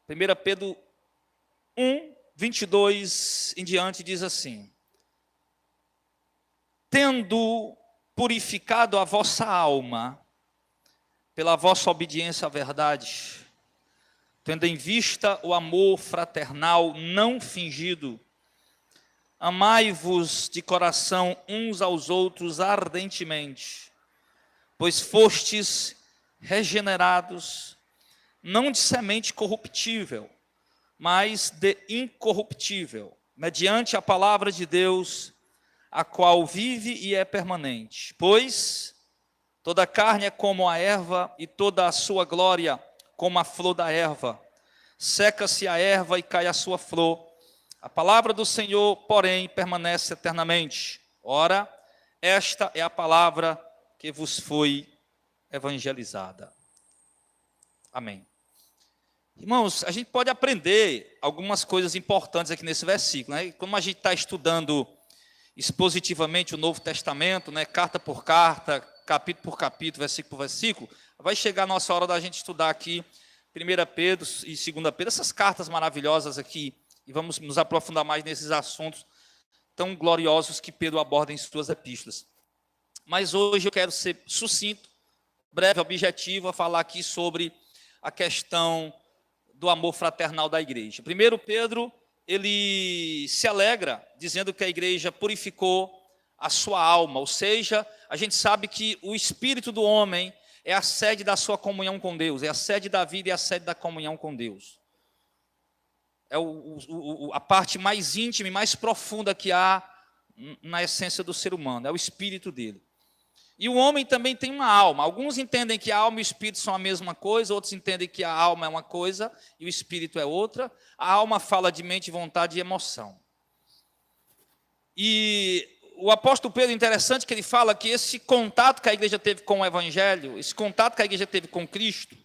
1 Pedro 1, 22 em diante diz assim: tendo purificado a vossa alma pela vossa obediência à verdade, tendo em vista o amor fraternal não fingido, amai-vos de coração uns aos outros ardentemente, pois fostes regenerados, não de semente corruptível, mas de incorruptível, mediante a palavra de Deus, a qual vive e é permanente. Pois toda a carne é como a erva, e toda a sua glória como a flor da erva. Seca-se a erva e cai a sua flor. A palavra do Senhor, porém, permanece eternamente. Ora, esta é a palavra que vos foi evangelizada. Amém. Irmãos, a gente pode aprender algumas coisas importantes aqui nesse versículo, né? Como a gente está estudando expositivamente o Novo Testamento, né? Carta por carta, capítulo por capítulo, versículo por versículo, vai chegar a nossa hora da gente estudar aqui 1 Pedro e 2 Pedro, essas cartas maravilhosas aqui, e vamos nos aprofundar mais nesses assuntos tão gloriosos que Pedro aborda em suas epístolas. Mas hoje eu quero ser sucinto, breve, objetivo, a falar aqui sobre a questão do amor fraternal da igreja. 1 Pedro, ele se alegra dizendo que a igreja purificou a sua alma, ou seja, a gente sabe que o espírito do homem é a sede da sua comunhão com Deus, é a sede da vida e a sede da comunhão com Deus. É a parte mais íntima e mais profunda que há na essência do ser humano, é o espírito dele. E o homem também tem uma alma. Alguns entendem que a alma e o espírito são a mesma coisa, outros entendem que a alma é uma coisa e o espírito é outra. A alma fala de mente, vontade e emoção. E o apóstolo Pedro, interessante que ele fala que esse contato que a igreja teve com o evangelho, esse contato que a igreja teve com Cristo,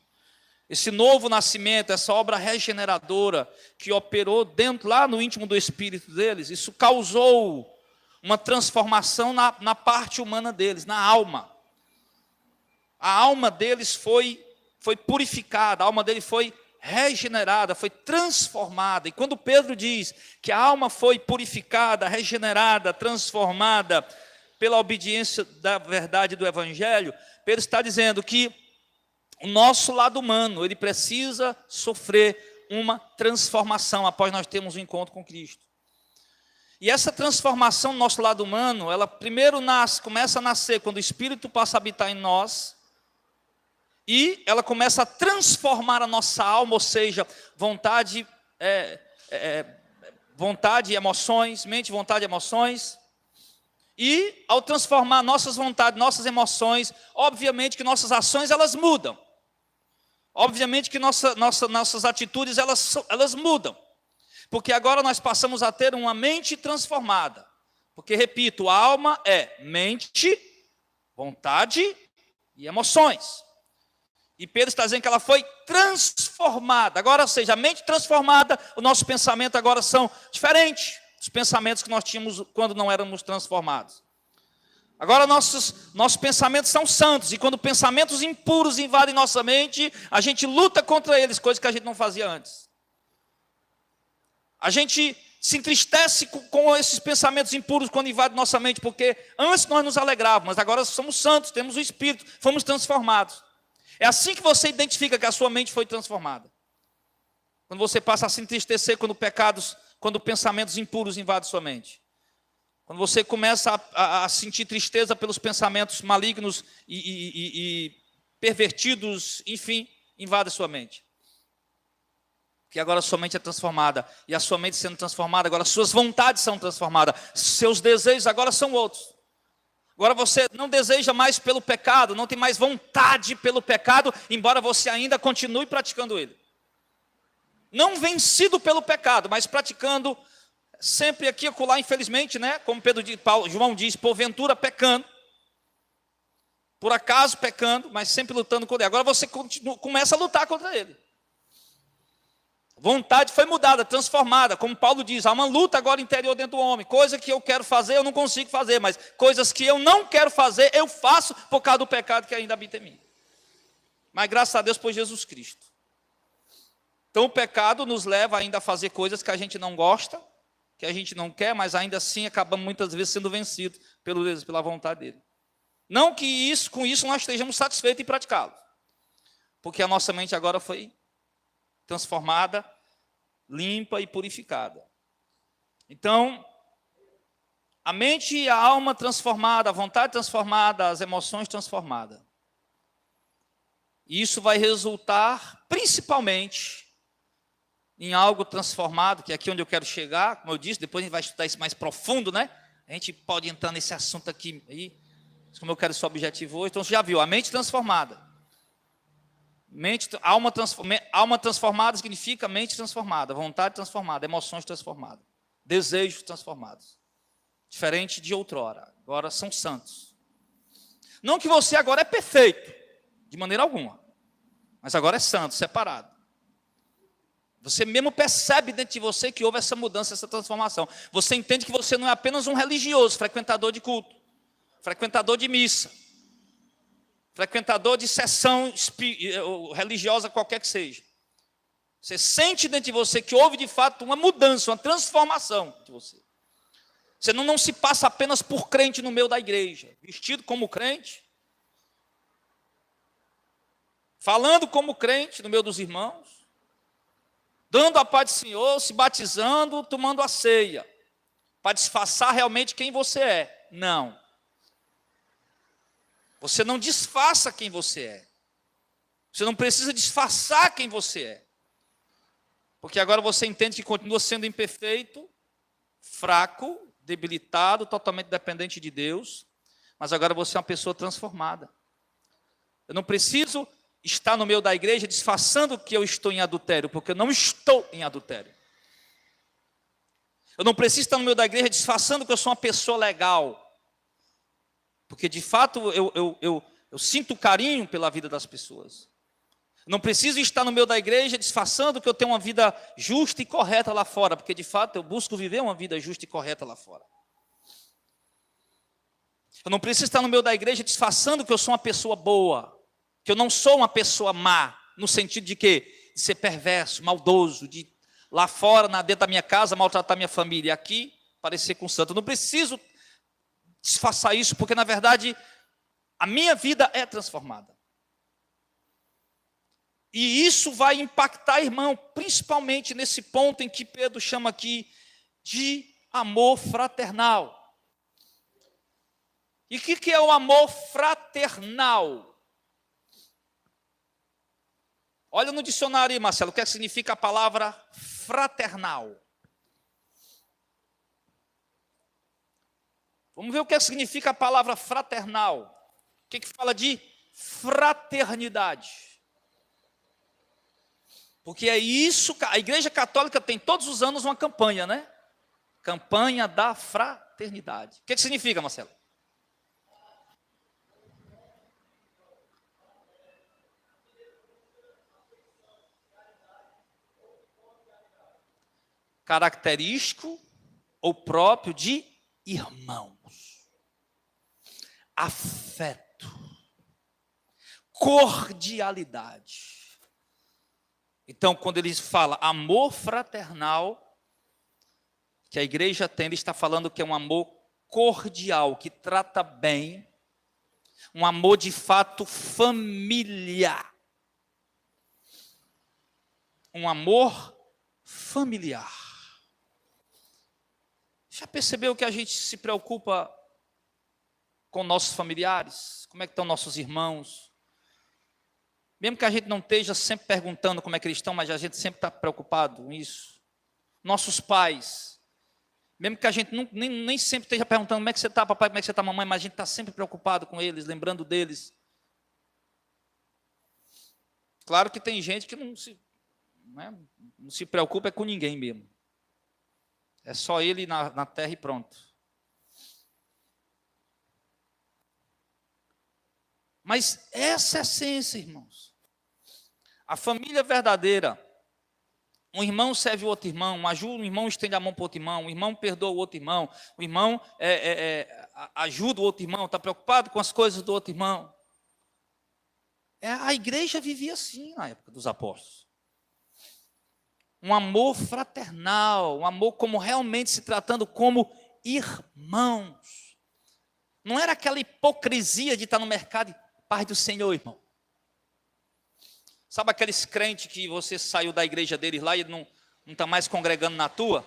esse novo nascimento, essa obra regeneradora que operou dentro, lá no íntimo do espírito deles, isso causou uma transformação na parte humana deles, na alma. A alma deles foi purificada, a alma deles foi regenerada, foi transformada. E quando Pedro diz que a alma foi purificada, regenerada, transformada pela obediência da verdade do evangelho, Pedro está dizendo que o nosso lado humano, ele precisa sofrer uma transformação após nós termos um encontro com Cristo. E essa transformação no nosso lado humano, ela primeiro começa a nascer quando o Espírito passa a habitar em nós, e ela começa a transformar a nossa alma, ou seja, vontade e emoções, mente, vontade e emoções. E ao transformar nossas vontades, nossas emoções, obviamente que nossas ações elas mudam. Obviamente que nossas atitudes elas mudam. Porque agora nós passamos a ter uma mente transformada. Porque, repito, a alma é mente, vontade e emoções. E Pedro está dizendo que ela foi transformada. Agora, ou seja, a mente transformada, o nosso pensamento agora são diferentes dos pensamentos que nós tínhamos quando não éramos transformados. Agora nossos pensamentos são santos. E quando pensamentos impuros invadem nossa mente, a gente luta contra eles, coisa que a gente não fazia antes. A gente se entristece com esses pensamentos impuros quando invadem nossa mente, porque antes nós nos alegrávamos, mas agora somos santos, temos o Espírito, fomos transformados. É assim que você identifica que a sua mente foi transformada. Quando você passa a se entristecer quando pensamentos impuros invadem sua mente. Quando você começa a sentir tristeza pelos pensamentos malignos e pervertidos, enfim, invadem sua mente. Que agora a sua mente é transformada. E a sua mente sendo transformada, agora suas vontades são transformadas. Seus desejos agora são outros. Agora você não deseja mais pelo pecado, não tem mais vontade pelo pecado, embora você ainda continue praticando ele. Não vencido pelo pecado, mas praticando sempre aqui e acolá, infelizmente, né? Como João diz, porventura pecando. Por acaso pecando, mas sempre lutando contra ele. Agora você começa a lutar contra ele. Vontade foi mudada, transformada, como Paulo diz, há uma luta agora interior dentro do homem, coisa que eu quero fazer, eu não consigo fazer, mas coisas que eu não quero fazer, eu faço por causa do pecado que ainda habita em mim. Mas graças a Deus por Jesus Cristo. Então o pecado nos leva ainda a fazer coisas que a gente não gosta, que a gente não quer, mas ainda assim acabamos muitas vezes sendo vencidos pela vontade dele. Não que com isso nós estejamos satisfeitos em praticá-lo, porque a nossa mente agora foi transformada, limpa e purificada. Então, a mente e a alma transformada, a vontade transformada, as emoções transformadas. E isso vai resultar principalmente em algo transformado, que é aqui onde eu quero chegar, como eu disse, depois a gente vai estudar isso mais profundo, né? A gente pode entrar nesse assunto aqui, aí, como eu quero esse objetivo hoje. Então você já viu, a mente transformada. Alma transformada significa mente transformada, vontade transformada, emoções transformadas, desejos transformados. Diferente de outrora, agora são santos. Não que você agora é perfeito, de maneira alguma, mas agora é santo, separado. Você mesmo percebe dentro de você que houve essa mudança, essa transformação. Você entende que você não é apenas um religioso, frequentador de culto, frequentador de missa, frequentador de sessão religiosa, qualquer que seja. Você sente dentro de você que houve de fato uma mudança, uma transformação de você. Você não se passa apenas por crente no meio da igreja, vestido como crente, falando como crente no meio dos irmãos, dando a paz do Senhor, se batizando, tomando a ceia, para disfarçar realmente quem você é. Não. Você não disfarça quem você é. Você não precisa disfarçar quem você é. Porque agora você entende que continua sendo imperfeito, fraco, debilitado, totalmente dependente de Deus, mas agora você é uma pessoa transformada. Eu não preciso estar no meio da igreja disfarçando que eu estou em adultério, porque eu não estou em adultério. Eu não preciso estar no meio da igreja disfarçando que eu sou uma pessoa legal, porque de fato eu sinto carinho pela vida das pessoas. Eu não preciso estar no meio da igreja disfarçando que eu tenho uma vida justa e correta lá fora, porque de fato eu busco viver uma vida justa e correta lá fora. Eu não preciso estar no meio da igreja disfarçando que eu sou uma pessoa boa, que eu não sou uma pessoa má, no sentido de quê? De ser perverso, maldoso, de lá fora, dentro da minha casa, maltratar minha família, aqui, parecer com santo. Eu não preciso disfarçar isso, porque na verdade a minha vida é transformada. E isso vai impactar, irmão, principalmente nesse ponto em que Pedro chama aqui de amor fraternal. E o que é o amor fraternal? Olha no dicionário aí, Marcelo, o que significa a palavra fraternal. Vamos ver o que significa a palavra fraternal. O que fala de fraternidade? Porque é isso, a Igreja Católica tem todos os anos uma campanha, né? Campanha da fraternidade. O que significa, Marcelo? Característico ou próprio de irmãos. Afeto. Cordialidade. Então, quando ele fala amor fraternal, que a igreja tem, ele está falando que é um amor cordial, que trata bem, um amor de fato familiar. Um amor familiar. Já percebeu que a gente se preocupa com nossos familiares? Como é que estão nossos irmãos? Mesmo que a gente não esteja sempre perguntando como é que eles estão, mas a gente sempre está preocupado com isso. Nossos pais, mesmo que a gente nem sempre esteja perguntando como é que você está, papai, como é que você está, mamãe, mas a gente está sempre preocupado com eles, lembrando deles. Claro que tem gente que não se preocupa com ninguém mesmo. É só ele na terra e pronto. Mas essa é a essência, irmãos. A família verdadeira. Um irmão serve o outro irmão, um irmão estende a mão para o outro irmão, um irmão perdoa o outro irmão, o irmão ajuda o outro irmão, está preocupado com as coisas do outro irmão. A igreja vivia assim na época dos apóstolos. Um amor fraternal, um amor como realmente se tratando como irmãos. Não era aquela hipocrisia de estar no mercado, paz do Senhor, irmão. Sabe aqueles crentes que você saiu da igreja deles lá e não está mais congregando na tua?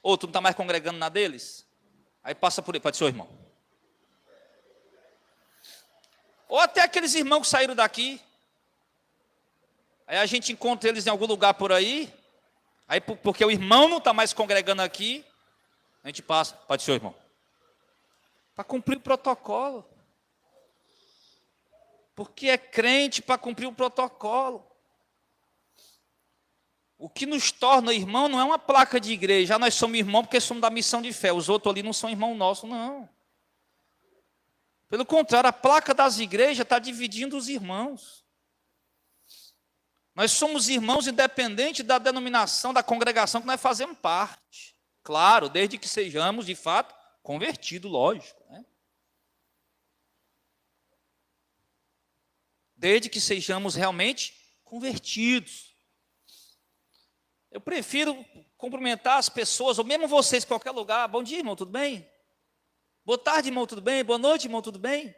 Ou tu não está mais congregando na deles? Aí passa por aí, pode ser o irmão. Ou até aqueles irmãos que saíram daqui. Aí a gente encontra eles em algum lugar por aí. Aí porque o irmão não está mais congregando aqui, a gente passa, pode ser o irmão. Para cumprir o protocolo. Porque é crente para cumprir o protocolo. O que nos torna irmão não é uma placa de igreja. Nós somos irmãos porque somos da missão de fé. Os outros ali não são irmãos nossos, não. Pelo contrário, a placa das igrejas está dividindo os irmãos. Nós somos irmãos independente da denominação, da congregação que nós fazemos parte. Claro, desde que sejamos, de fato, convertidos, lógico, né? Desde que sejamos realmente convertidos. Eu prefiro cumprimentar as pessoas, ou mesmo vocês em qualquer lugar. Bom dia, irmão, tudo bem? Boa tarde, irmão, tudo bem? Boa noite, irmão, tudo bem?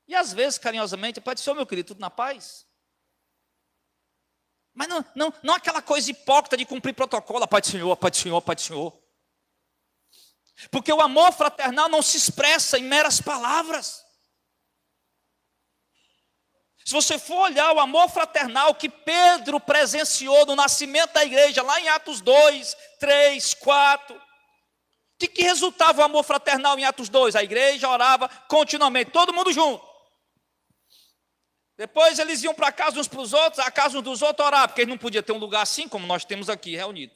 E às vezes, carinhosamente, Pai do Senhor, meu querido, tudo na paz? Mas não aquela coisa hipócrita de cumprir protocolo, Pai do Senhor, Pai do Senhor, Pai do Senhor. Porque o amor fraternal não se expressa em meras palavras. Se você for olhar o amor fraternal que Pedro presenciou no nascimento da igreja, lá em Atos 2, 3, 4, de que resultava o amor fraternal em Atos 2? A igreja orava continuamente, todo mundo junto. Depois eles iam para casa uns para os outros, a casa uns dos outros orar, porque eles não podiam ter um lugar assim como nós temos aqui reunido.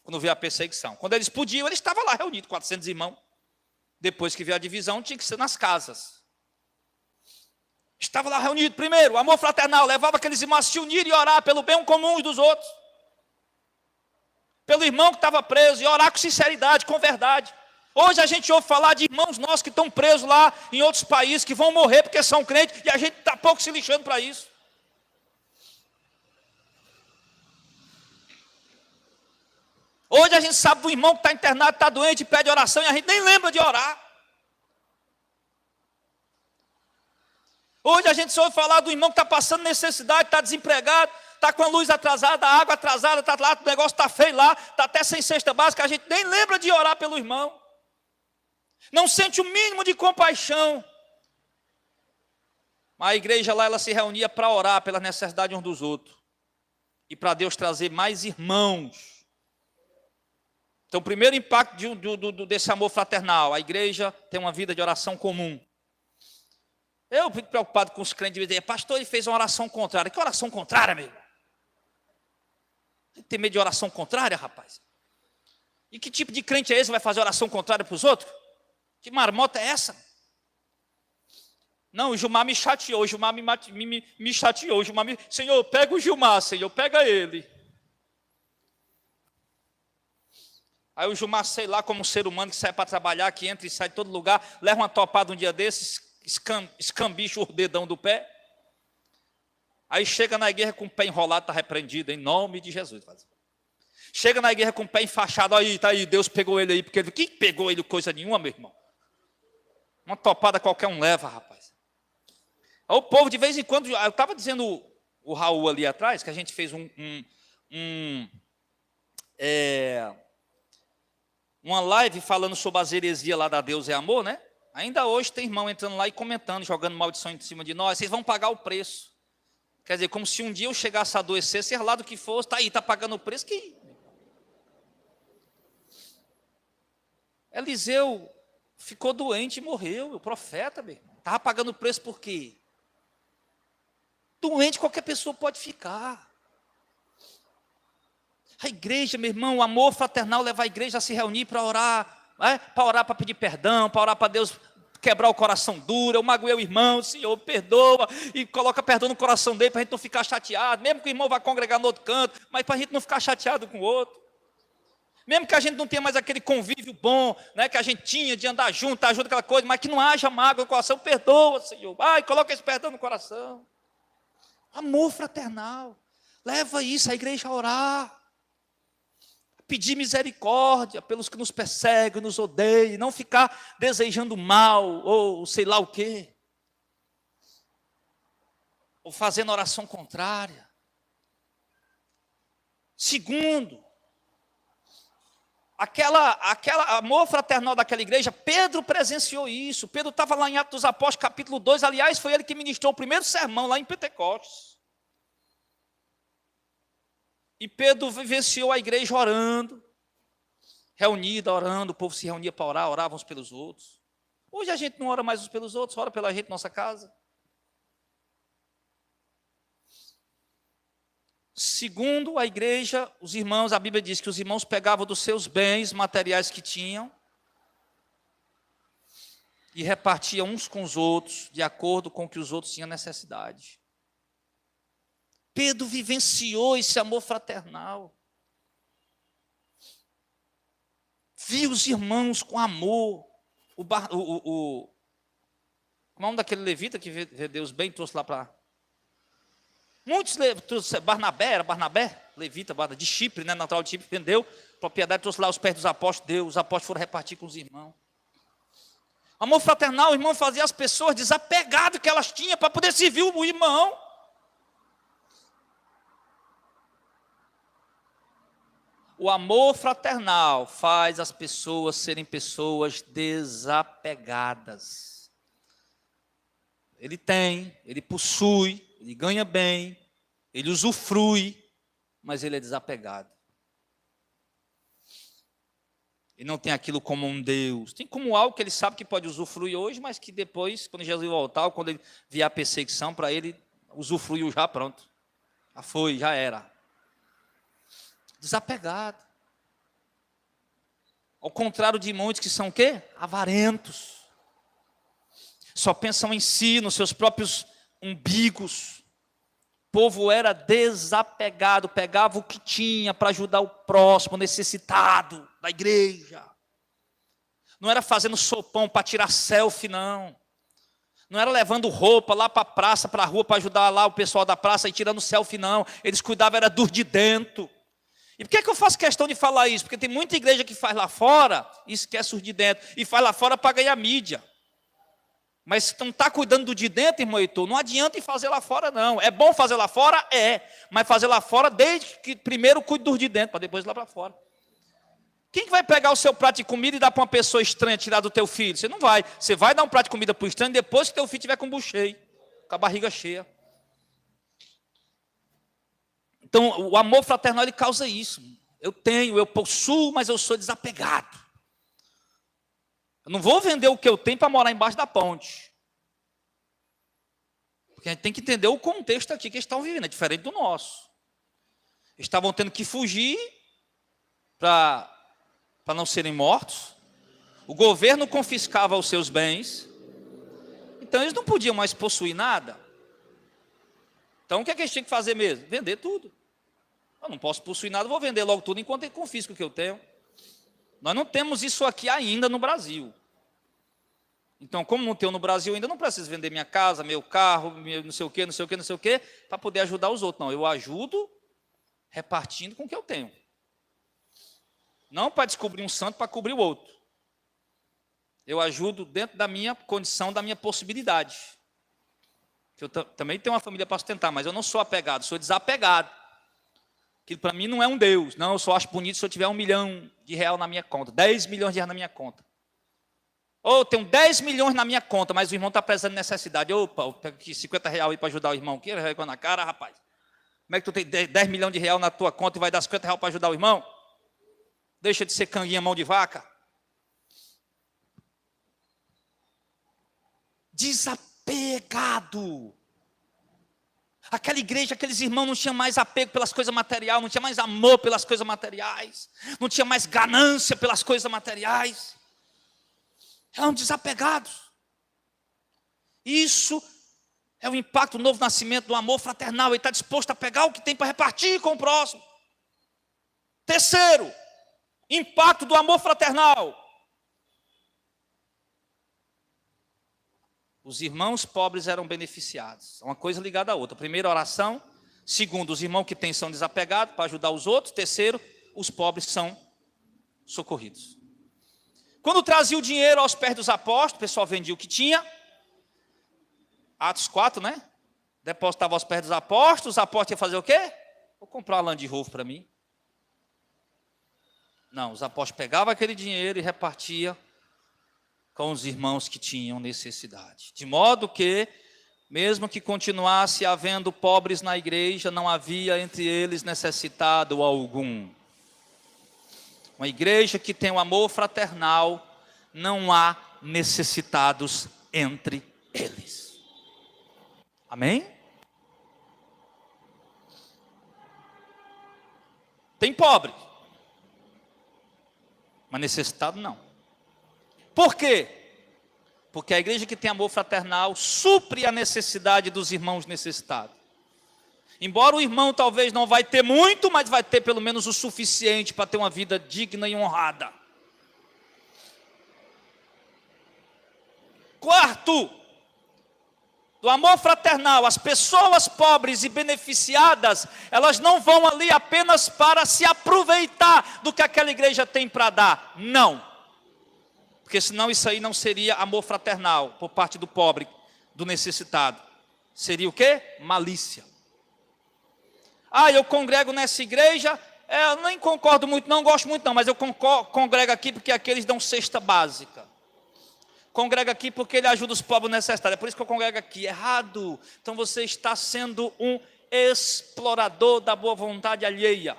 Quando veio a perseguição. Quando eles podiam, eles estavam lá reunidos, 400 irmãos. Depois que veio a divisão, tinha que ser nas casas. Estava lá reunido primeiro, o amor fraternal, levava aqueles irmãos a se unir e orar pelo bem comum uns dos outros. Pelo irmão que estava preso, e orar com sinceridade, com verdade. Hoje a gente ouve falar de irmãos nossos que estão presos lá em outros países, que vão morrer porque são crentes, e a gente está pouco se lixando para isso. Hoje a gente sabe do irmão que está internado, está doente, e pede oração, e a gente nem lembra de orar. Hoje a gente só ouve falar do irmão que está passando necessidade, está desempregado, está com a luz atrasada, a água atrasada, está lá, o negócio está feio lá, está até sem cesta básica, a gente nem lembra de orar pelo irmão. Não sente o mínimo de compaixão. Mas a igreja lá, ela se reunia para orar pelas necessidades uns dos outros. E para Deus trazer mais irmãos. Então, o primeiro impacto desse amor fraternal, a igreja tem uma vida de oração comum. Eu fico preocupado com os crentes de dizer, pastor, ele fez uma oração contrária. Que oração contrária, meu irmão? Tem medo de oração contrária, rapaz? E que tipo de crente é esse que vai fazer oração contrária para os outros? Que marmota é essa? Não, o Gilmar me chateou, o Gilmar me chateou, Senhor, pega o Gilmar, Senhor, pega ele. Aí o Gilmar, sei lá, como um ser humano que sai para trabalhar, que entra e sai de todo lugar, leva uma topada um dia desses, escambicha o dedão do pé. Aí chega na igreja com o pé enrolado, está repreendido, em nome de Jesus. Chega na igreja com o pé enfaixado, aí, tá aí, Deus pegou ele aí, porque quem pegou ele coisa nenhuma, meu irmão? Uma topada qualquer um leva, rapaz. Aí o povo, de vez em quando, eu estava dizendo o Raul ali atrás, que a gente fez uma live falando sobre as heresias lá da Deus é Amor, né? Ainda hoje tem irmão entrando lá e comentando, jogando maldição em cima de nós, vocês vão pagar o preço. Quer dizer, como se um dia eu chegasse a adoecer, seja lá do que fosse, está aí, está pagando o preço que... Eliseu ficou doente e morreu, o profeta, meu irmão. Estava pagando o preço por quê? Doente qualquer pessoa pode ficar. A igreja, meu irmão, o amor fraternal leva a igreja a se reunir para orar, para orar, para pedir perdão, para orar para Deus quebrar o coração duro. Eu magoei o irmão, Senhor, perdoa, e coloca perdão no coração dele para a gente não ficar chateado, mesmo que o irmão vá congregar no outro canto, mas para a gente não ficar chateado com o outro. Mesmo que a gente não tenha mais aquele convívio bom, né, que a gente tinha de andar junto, estar junto, aquela coisa, mas que não haja mágoa no coração, perdoa, Senhor. Coloca esse perdão no coração. Amor fraternal. Leva isso, a igreja a orar. Pedir misericórdia pelos que nos perseguem, nos odeiam, não ficar desejando mal, ou sei lá o quê. Ou fazendo oração contrária. Segundo, aquela amor fraternal daquela igreja, Pedro presenciou isso. Pedro estava lá em Atos dos Apóstolos, capítulo 2, aliás, foi ele que ministrou o primeiro sermão lá em Pentecostes. E Pedro vivenciou a igreja orando, reunida, orando, o povo se reunia para orar, oravam uns pelos outros. Hoje a gente não ora mais uns pelos outros, ora pela gente, nossa casa. Segundo a igreja, os irmãos, a Bíblia diz que os irmãos pegavam dos seus bens materiais que tinham e repartiam uns com os outros, de acordo com o que os outros tinham necessidade. Pedro vivenciou esse amor fraternal. Viu os irmãos com amor. Como é o nome daquele levita que vê Deus bem, trouxe lá para... Muitos levitas, Barnabé, levita, de Chipre, né, natural de Chipre, vendeu propriedade, trouxe lá os pés dos apóstolos, os apóstolos foram repartir com os irmãos. Amor fraternal, o irmão fazia as pessoas desapegadas que elas tinham para poder servir o irmão. O amor fraternal faz as pessoas serem pessoas desapegadas. Ele tem, ele possui, ele ganha bem, ele usufrui, mas ele é desapegado. Ele não tem aquilo como um Deus. Tem como algo que ele sabe que pode usufruir hoje, mas que depois, quando Jesus voltar, ou quando ele vier a perseguição, para ele usufruiu já, pronto. Já foi, já era. Desapegado. Ao contrário de muitos que são o quê? Avarentos. Só pensam em si, nos seus próprios umbigos. O povo era desapegado, pegava o que tinha para ajudar o próximo, necessitado da igreja. Não era fazendo sopão para tirar selfie, não. Não era levando roupa lá para a praça, para a rua, para ajudar lá o pessoal da praça e tirando selfie, não. Eles cuidavam, era dos de dentro. E por que eu faço questão de falar isso? Porque tem muita igreja que faz lá fora e esquece os de dentro. E faz lá fora para ganhar mídia. Mas se não está cuidando do de dentro, irmão Heitor, não adianta ir fazer lá fora, não. É bom fazer lá fora? É. Mas fazer lá fora, desde que primeiro cuide dos de dentro, para depois ir lá para fora. Quem que vai pegar o seu prato de comida e dar para uma pessoa estranha, tirar do teu filho? Você não vai. Você vai dar um prato de comida para o estranho depois que teu filho tiver com o bucho cheio, com a barriga cheia. Então, o amor fraternal, ele causa isso. Eu tenho, eu possuo, mas eu sou desapegado. Eu não vou vender o que eu tenho para morar embaixo da ponte. Porque a gente tem que entender o contexto aqui que eles estão vivendo, é diferente do nosso. Eles estavam tendo que fugir para não serem mortos. O governo confiscava os seus bens. Então eles não podiam mais possuir nada. Então o que é que eles tinham que fazer mesmo? Vender tudo. Eu não posso possuir nada, vou vender logo tudo enquanto ele confisca o que eu tenho. Nós não temos isso aqui ainda no Brasil. Então, como não tenho no Brasil ainda, não preciso vender minha casa, meu carro, meu não sei o quê, para poder ajudar os outros. Não, eu ajudo repartindo com o que eu tenho. Não para descobrir um santo para cobrir o outro. Eu ajudo dentro da minha condição, da minha possibilidade. Eu também tenho uma família para sustentar, mas eu não sou apegado, sou desapegado. Aquilo para mim não é um Deus. Não, eu só acho bonito se eu tiver R$1 milhão na minha conta, 10 milhões de reais na minha conta. Ou eu tenho 10 milhões na minha conta, mas o irmão está precisando de necessidade. Opa, eu pego aqui R$50 aí para ajudar o irmão. Que vergonha na cara, rapaz. Como é que tu tem 10 milhões de reais na tua conta e vai dar R$50 para ajudar o irmão? Deixa de ser canguinha mão de vaca. Desapegado. Aquela igreja, aqueles irmãos não tinham mais apego pelas coisas materiais, não tinha mais amor pelas coisas materiais, não tinha mais ganância pelas coisas materiais. Eram desapegados. Isso é o impacto do novo nascimento, do amor fraternal. Ele está disposto a pegar o que tem para repartir com o próximo. Terceiro, impacto do amor fraternal. Os irmãos pobres eram beneficiados. Uma coisa ligada à outra. Primeiro, oração. Segundo, os irmãos que têm são desapegados para ajudar os outros. Terceiro, os pobres são socorridos. Quando trazia o dinheiro aos pés dos apóstolos, o pessoal vendia o que tinha. Atos 4, né? Depositava aos pés dos apóstolos. Os apóstolos iam fazer o quê? Vou comprar uma Land Rover para mim. Não, os apóstolos pegavam aquele dinheiro e repartiam com os irmãos que tinham necessidade. De modo que, mesmo que continuasse havendo pobres na igreja, não havia entre eles necessitado algum. Uma igreja que tem um amor fraternal, não há necessitados entre eles. Amém? Tem pobre, mas necessitado não. Por quê? Porque a igreja que tem amor fraternal supre a necessidade dos irmãos necessitados. Embora o irmão talvez não vai ter muito, mas vai ter pelo menos o suficiente para ter uma vida digna e honrada. Quarto, do amor fraternal, as pessoas pobres e beneficiadas, elas não vão ali apenas para se aproveitar do que aquela igreja tem para dar. Não. Porque senão isso aí não seria amor fraternal por parte do pobre, do necessitado. Seria o quê? Malícia. Ah, eu congrego nessa igreja, eu nem concordo muito, não gosto muito não, mas eu congrego aqui porque aqui eles dão cesta básica. Congrega aqui porque ele ajuda os pobres necessitados. É por isso que eu congrego aqui. Errado. Então você está sendo um explorador da boa vontade alheia.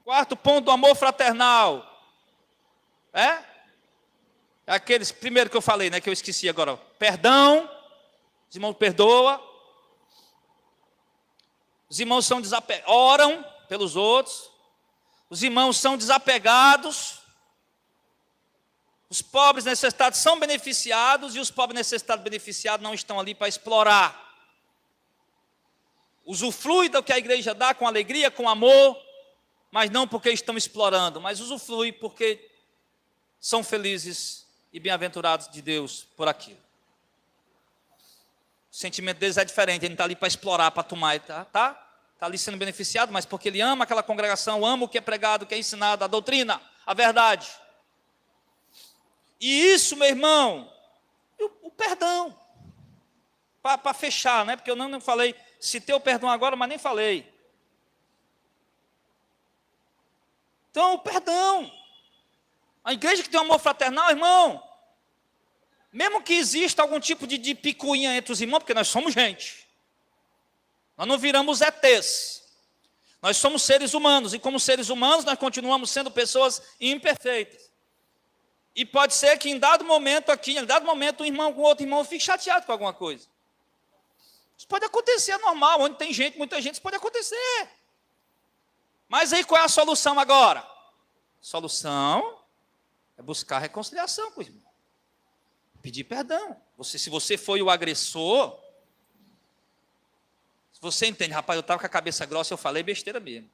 Quarto ponto do amor fraternal. É aqueles, primeiro que eu falei, né, que eu esqueci agora. Perdão. Os irmãos perdoam. Os irmãos são desapegados, oram pelos outros. Os irmãos são desapegados. Os pobres necessitados são beneficiados e os pobres necessitados beneficiados não estão ali para explorar. Usufrui do que a igreja dá com alegria, com amor, mas não porque estão explorando, mas usufrui porque são felizes e bem-aventurados de Deus por aquilo. O sentimento deles é diferente, ele não está ali para explorar, para tomar, tá ali sendo beneficiado, mas porque ele ama aquela congregação, ama o que é pregado, o que é ensinado, a doutrina, a verdade. E isso, meu irmão, o perdão, para fechar, né? Porque eu não falei, citei o perdão agora, mas nem falei. Então, o perdão. A igreja que tem um amor fraternal, irmão, mesmo que exista algum tipo de picuinha entre os irmãos, porque nós somos gente, nós não viramos ETs, nós somos seres humanos, e como seres humanos nós continuamos sendo pessoas imperfeitas. E pode ser que em dado momento aqui, em dado momento um irmão com outro irmão fique chateado com alguma coisa. Isso pode acontecer, é normal, onde tem gente, muita gente, isso pode acontecer. Mas aí qual é a solução agora? A solução é buscar reconciliação com o irmão. Pedir perdão. Se você foi o agressor, se você entende, rapaz, eu estava com a cabeça grossa, eu falei besteira mesmo.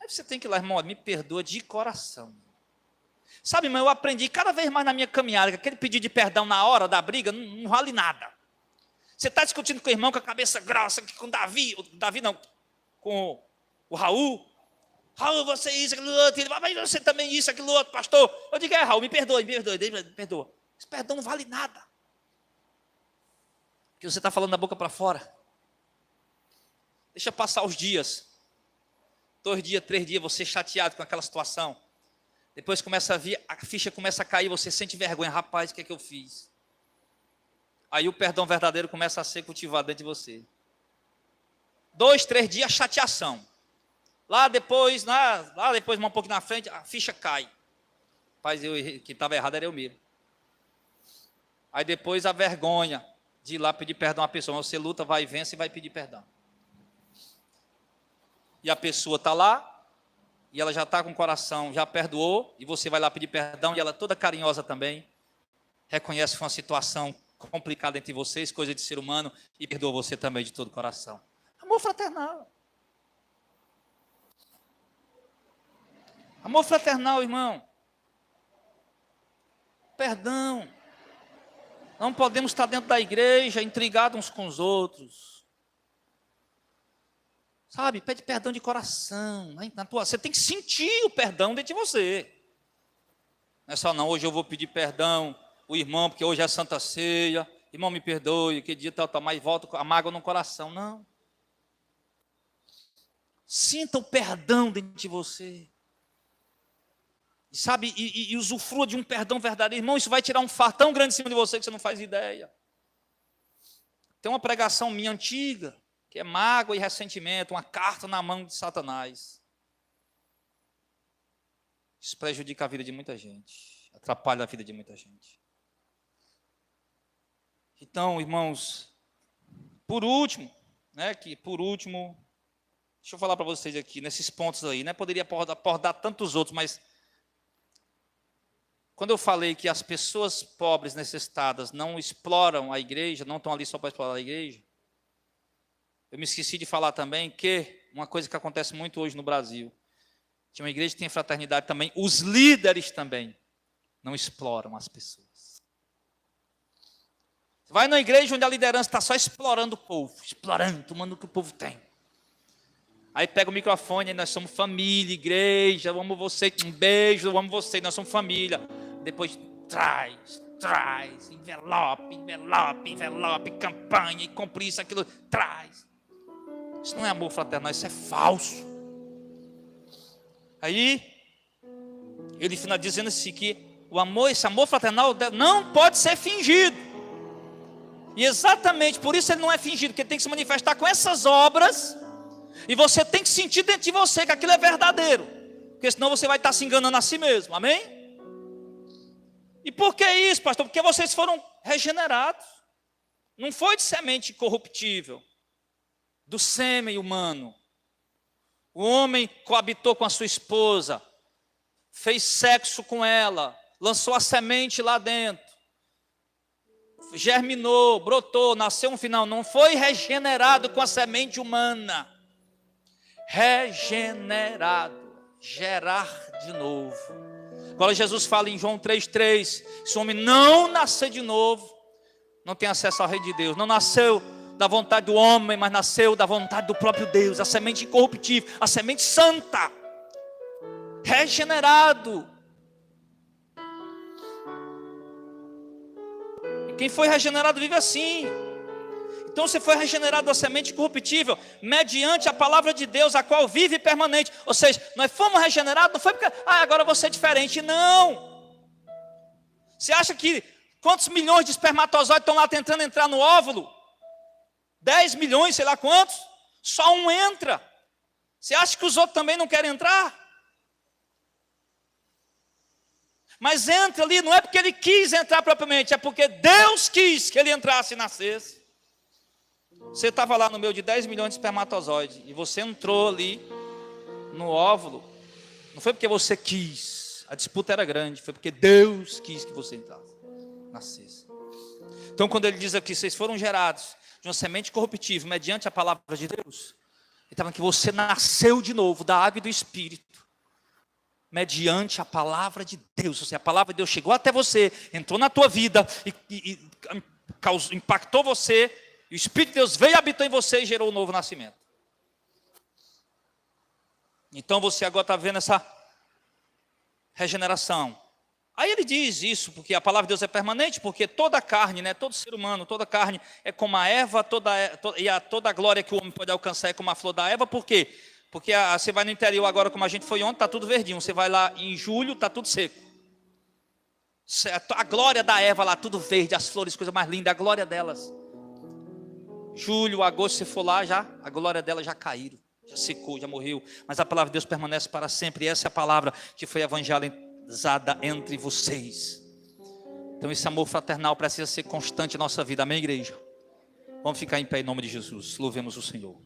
Aí você tem que ir lá, irmão, me perdoa de coração. Sabe, irmão, eu aprendi cada vez mais na minha caminhada que aquele pedido de perdão na hora da briga não vale nada. Você está discutindo com o irmão com a cabeça grossa, com Davi não, com o Raul. Raul, você isso, aquilo outro. Ele, mas você também isso, aquilo outro, pastor. Eu digo, Raul, me perdoe, me perdoa. Esse perdão não vale nada. Porque você está falando da boca para fora. Deixa passar os dias. 2 dias, 3 dias, você chateado com aquela situação. Depois começa a vir, a ficha começa a cair, você sente vergonha. Rapaz, o que é que eu fiz? Aí o perdão verdadeiro começa a ser cultivado dentro de você. 2, 3 dias, chateação. Lá depois, um pouco na frente, a ficha cai. Rapaz, que estava errado era eu mesmo. Aí depois a vergonha de ir lá pedir perdão à pessoa. Você luta, vai e vence e vai pedir perdão. E a pessoa está lá, e ela já está com o coração, já perdoou, e você vai lá pedir perdão, e ela toda carinhosa também, reconhece que foi uma situação complicada entre vocês, coisa de ser humano, e perdoa você também de todo o coração. Amor fraternal. Amor fraternal, irmão. Perdão. Não podemos estar dentro da igreja intrigados uns com os outros. Sabe, pede perdão de coração. Você tem que sentir o perdão dentro de você. Não é só não, hoje eu vou pedir perdão o irmão, porque hoje é a Santa Ceia. Irmão, me perdoe, que dia tal, mas volta a mágoa no coração. Não. Sinta o perdão dentro de você. Sabe, e usufrua de um perdão verdadeiro. Irmão, isso vai tirar um fardo tão grande em cima de você que você não faz ideia. Tem uma pregação minha antiga, que é mágoa e ressentimento, uma carta na mão de Satanás. Isso prejudica a vida de muita gente, atrapalha a vida de muita gente. Então, irmãos, por último, deixa eu falar para vocês aqui, nesses pontos aí, poderia abordar tantos outros, mas quando eu falei que as pessoas pobres, necessitadas, não exploram a igreja, não estão ali só para explorar a igreja, eu me esqueci de falar também que uma coisa que acontece muito hoje no Brasil, que uma igreja que tem fraternidade também, os líderes também não exploram as pessoas. Você vai na igreja onde a liderança está só explorando o povo, explorando, tomando o que o povo tem. Aí pega o microfone, nós somos família, igreja, eu amo você, um beijo, eu amo você, nós somos família. Depois traz, envelope, campanha, e compre isso, aquilo, traz. Isso não é amor fraternal, isso é falso. Aí, ele finaliza dizendo assim, que esse amor fraternal não pode ser fingido. E exatamente por isso ele não é fingido, porque ele tem que se manifestar com essas obras, e você tem que sentir dentro de você que aquilo é verdadeiro, porque senão você vai estar se enganando a si mesmo, amém? E por que isso, pastor? Porque vocês foram regenerados. Não foi de semente corruptível, do sêmen humano. O homem coabitou com a sua esposa, fez sexo com ela, lançou a semente lá dentro, germinou, brotou, nasceu um final. Não foi regenerado com a semente humana. Regenerado, gerar de novo. Agora Jesus fala em João 3,3, se o homem não nascer de novo, não tem acesso ao reino de Deus. Não nasceu da vontade do homem, mas nasceu da vontade do próprio Deus. A semente incorruptível, a semente santa. Regenerado. E quem foi regenerado vive assim. Então você foi regenerado da semente corruptível, mediante a palavra de Deus, a qual vive permanente. Ou seja, nós fomos regenerados, não foi porque, agora eu vou ser diferente. Não. Você acha que quantos milhões de espermatozoides estão lá tentando entrar no óvulo? 10 milhões, sei lá quantos. Só um entra. Você acha que os outros também não querem entrar? Mas entra ali, não é porque ele quis entrar propriamente, é porque Deus quis que ele entrasse e nascesse. Você estava lá no meio de 10 milhões de espermatozoides e você entrou ali no óvulo. Não foi porque você quis, a disputa era grande, foi porque Deus quis que você entrasse, nascesse. Então quando ele diz aqui, vocês foram gerados de uma semente corruptível mediante a palavra de Deus, ele está falando que você nasceu de novo da água e do Espírito, mediante a palavra de Deus. Ou seja, a palavra de Deus chegou até você, entrou na tua vida e impactou você. E o Espírito de Deus veio, habitou em você e gerou um novo nascimento. Então você agora está vendo essa regeneração. Aí ele diz isso, porque a palavra de Deus é permanente, porque toda a carne, todo ser humano, toda a carne é como a erva, toda a glória que o homem pode alcançar é como a flor da erva. Por quê? Porque você vai no interior agora, como a gente foi ontem, está tudo verdinho. Você vai lá em julho, está tudo seco. A glória da erva lá, tudo verde, as flores, coisa mais linda, a glória delas. Julho, agosto, se for lá, a glória dela já caíram, já secou, já morreu. Mas a palavra de Deus permanece para sempre. E essa é a palavra que foi evangelizada entre vocês. Então esse amor fraternal precisa ser constante em nossa vida. Amém, igreja? Vamos ficar em pé em nome de Jesus. Louvemos o Senhor.